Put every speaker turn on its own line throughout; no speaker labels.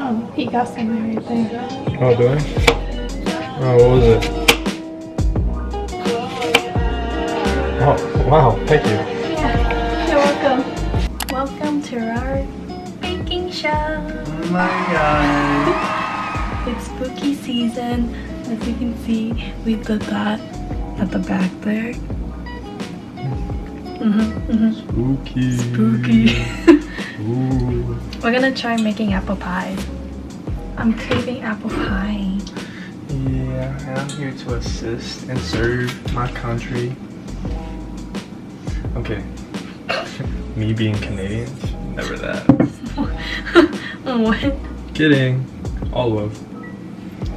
Oh, he got something right there.
Oh, do I? Oh, what was it? Oh, wow, thank you.
Yeah, you're welcome. Welcome to our baking show.
Oh my god.
It's spooky season. As you can see, we did that at the back there.
Spooky.
Spooky.
Ooh.
We're gonna try making apple pie. I'm craving apple pie.
Yeah, and I'm here to assist and serve my country. Okay. Me being Canadian, never that.
What?
Kidding. All love.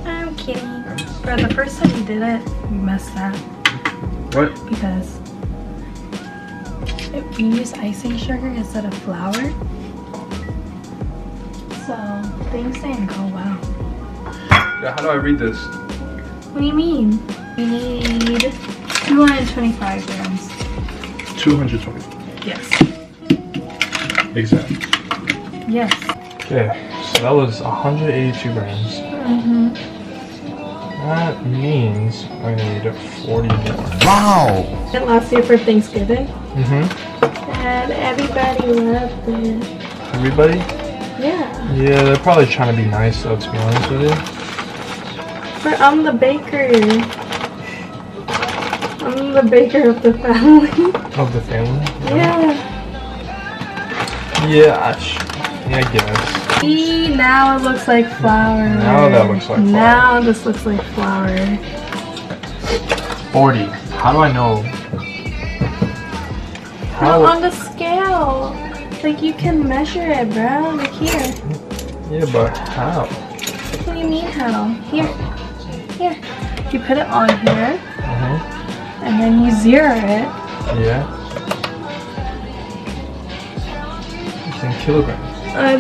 I'm kidding. Bro, the first time you did it, we messed up.
What?
Because we use icing sugar instead of flour. So things didn't go well.
Yeah, how do I read this?
What do you mean? We need 225 grams.
220.
Yes.
Exactly.
Yes.
Okay, so that was 182 grams. That means I need 40 more. Wow!
And last year for Thanksgiving.
Mm-hmm.
And everybody loved it.
Everybody?
Yeah.
Yeah, they're probably trying to be nice though, to be honest with you.
But I'm the baker. I'm the baker of the family.
Of the family?
Yeah.
Yeah, I guess.
See, now it looks like flour.
Now that looks like flour.
Now this looks like flour.
40. How do I know?
Not on the scale. Like you can measure it, bro. Like here.
Yeah, but how?
What do you mean how? Here. Here. You put it on here. And then you zero it.
Yeah. It's in kilograms.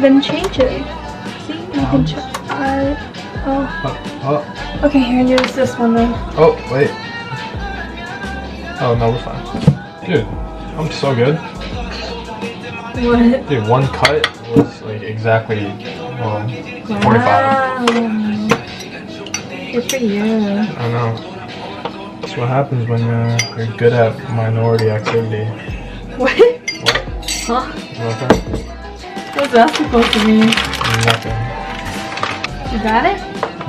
Then change it. See? You can check.
Oh.
Okay, here, use this one then.
Oh, wait. Oh, no, we're fine. Dude, I'm so good.
What?
Dude, one cut was like exactly 45.
Wow. Good for you.
I know. That's what happens when you're good at minority activity.
What?
What?
Huh?
Nothing?
What's that supposed to mean?
Nothing.
You got it?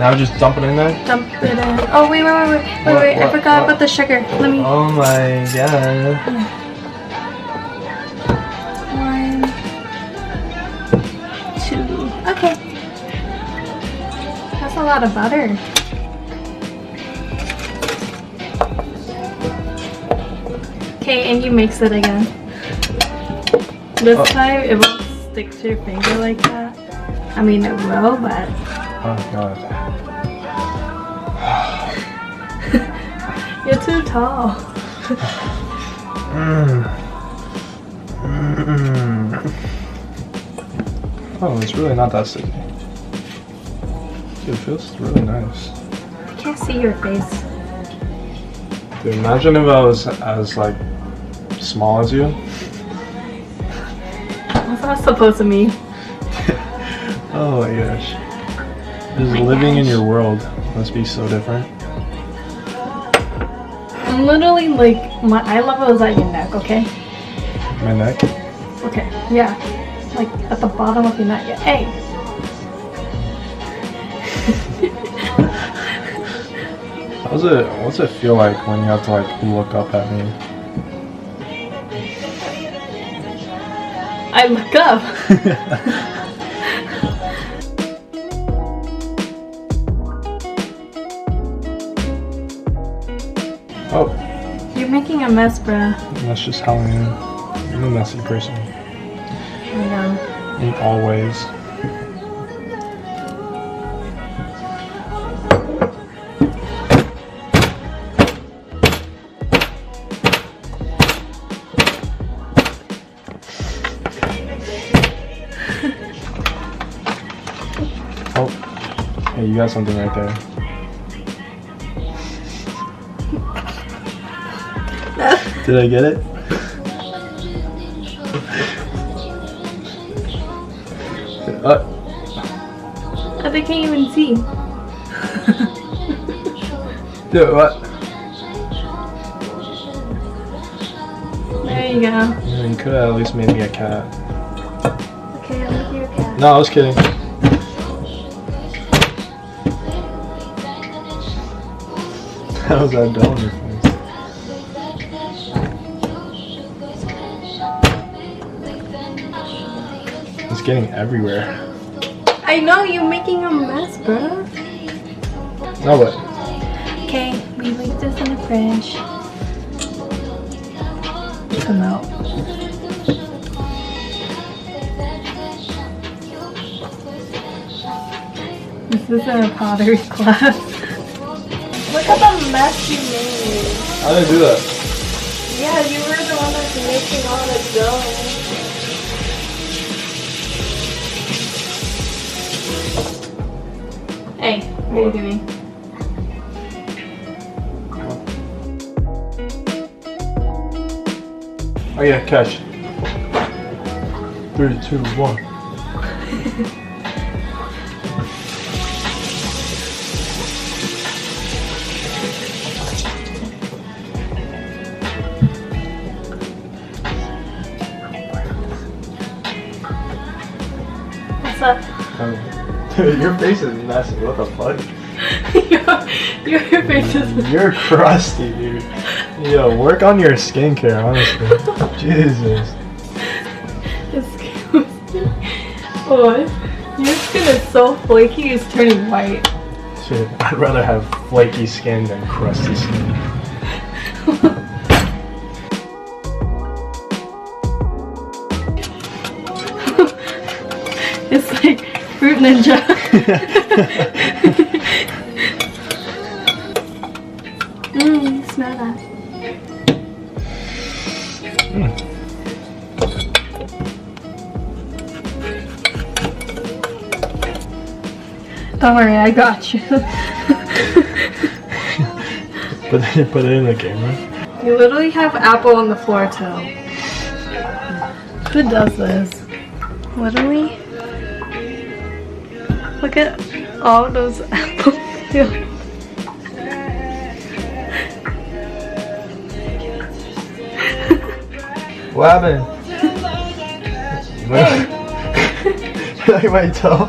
Now just dump it in there?
Dump it in. Oh, wait. I forgot about the sugar. Let me.
Oh my god.
1, 2. Okay. That's a lot of butter. Okay, and you mix it again. This time it won't stick to your finger like that. I mean, it will, but.
Oh god.
You're too tall.
Oh, it's really not that sticky. Dude, it feels really nice.
I can't see your face.
Dude, imagine if I was as like small as you.
What's that supposed to mean?
Oh my gosh. Just living in your world must be so different.
I'm literally like, my eye level is at your neck, okay?
My neck?
Okay, yeah. Like at the bottom of your neck. Yeah. Hey!
What's it feel like when you have to like look up at me?
I look up.
Oh.
You're making a mess, bruh.
That's just how I am. I'm a messy person.
I know.
In all ways. Oh, hey, you got something right there. Did I get it?
But they can't even see.
Dude, what?
There you go.
Yeah, you could have at least made me a cat.
Okay, I'll make you a cat.
No, I was kidding. How was that dough on your face? It's getting everywhere.
I know, you're making a mess, bro.
Now what?
Okay, we leave this in the fridge to melt. This is a pottery class. Look at the mess you made.
I didn't do that.
Yeah, you were the one that's making all the dough. Hey, what are you doing?
Oh yeah, catch. 3, 2, 1.
What's up?
Dude, your face is messy. What the fuck?
your face is...
You're crusty, dude. Yo, work on your skincare, honestly. Jesus.
Excuse me. Oh, your skin is so flaky, it's turning white.
Shit, I'd rather have flaky skin than crusty skin.
It's like Fruit Ninja. Smell that. Don't worry, I got you.
Put it in the camera.
You literally have apple on the floor too. Who does this? Literally? Look at all those apple peels.
What happened?
Hey.
Look at my toe.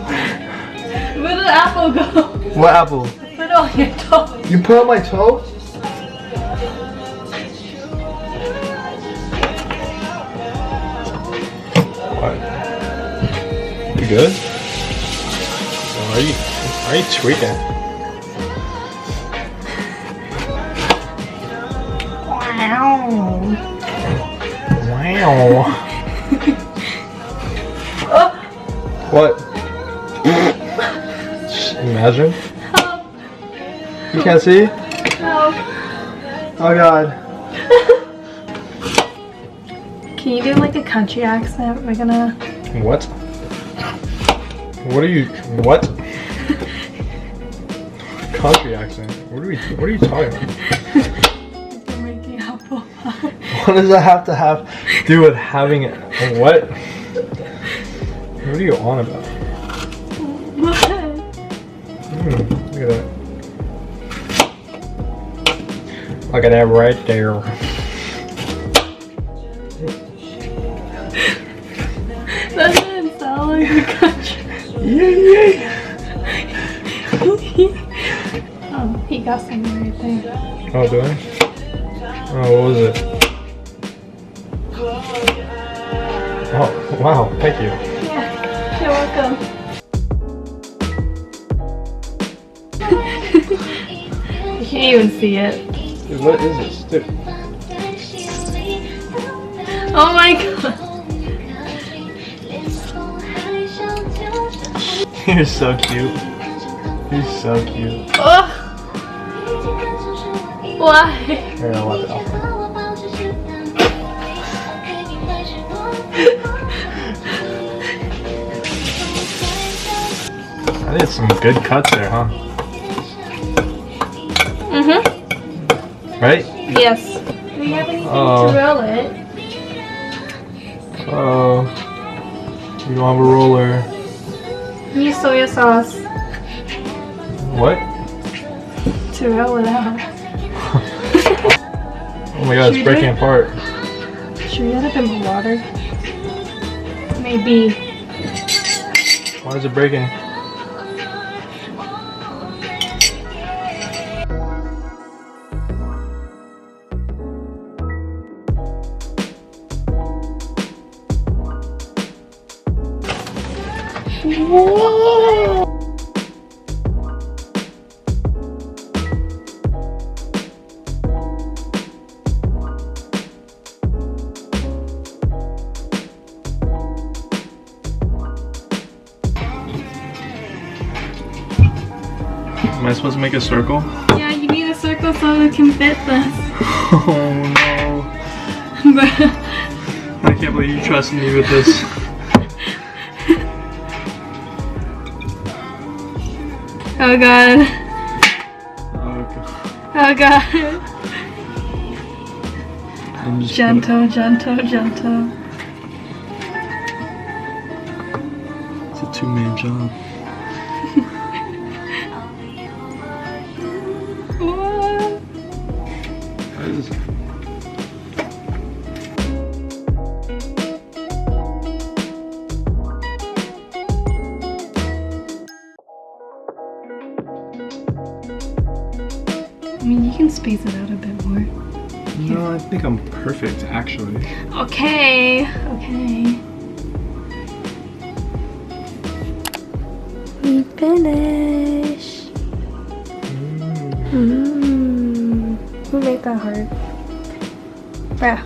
Where did the apple go?
What apple?
Put it on your toe.
You put on my toe? What? You good? Are you tweaking?
Wow.
Wow.
Oh.
What? Imagine.
Help.
You can't see?
Help.
Oh god.
Can you do like a country accent? We're gonna...
What? What are you... What? Country accent? What are you talking about?
You're making apple pie.
What does that have to do with having it? What? What are you on about?
What?
Look at that. Look at that right there.
That didn't sound like a country.
Yeah.
Oh, he got something right there.
Oh, do I? Oh, what was it? Oh, wow, thank you.
Yeah, you're welcome. You can't even see it.
Dude, what is this? Dude.
Oh my god.
You're so cute. You're so cute.
Oh. Why?
Here, I'll let it off. I did some good cuts there, huh?
Mm-hmm.
Right?
Yes. Do you have anything to roll it?
Oh. You don't have a roller.
Use soy sauce.
What?
To hell with that.
Oh my god, it's breaking apart.
Should we add a bit more water? Maybe.
Why is it breaking?
Whoa!
Am I supposed to make a circle?
Yeah, you need a circle so it can fit this.
Oh no. I can't believe you trusted me with this.
Oh god.
Okay.
Oh god.
I'm just
Gentle, gentle, gentle.
It's a two-man job.
What?
What is this?
I mean, you can space it out a bit more.
No, I think I'm perfect, actually.
Okay, okay. We finished. Who made that hard? Bruh.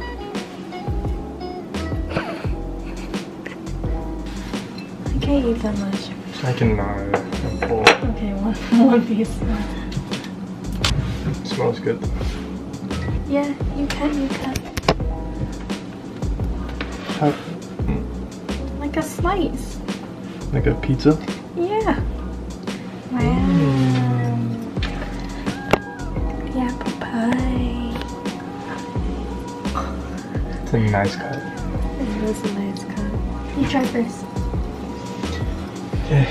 I can't eat that much.
I can pull.
Okay, one piece.
It smells good.
Yeah, you can.
How,
Like a slice.
like a pizza?
Yeah. Wow. The apple pie.
It's a nice cut.
It is a nice cut. You try first.
Okay.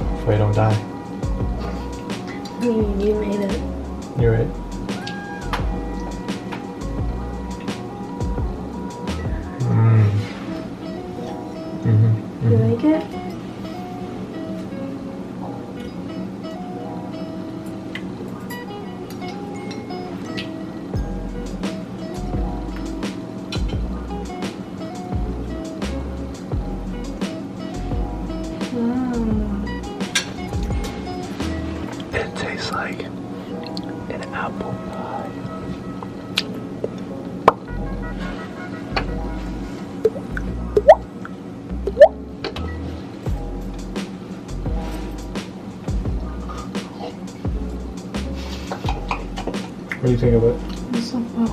Hopefully I don't die.
You made it.
You're right.
You like it?
It tastes like an apple pie. What do you think of it?
It's so full.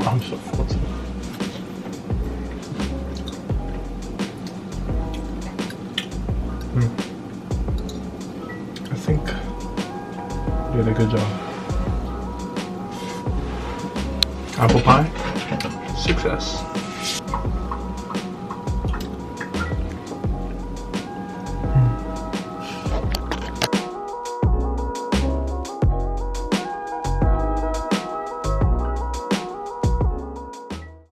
I'm so full too. I think you did a good job. Apple pie, success.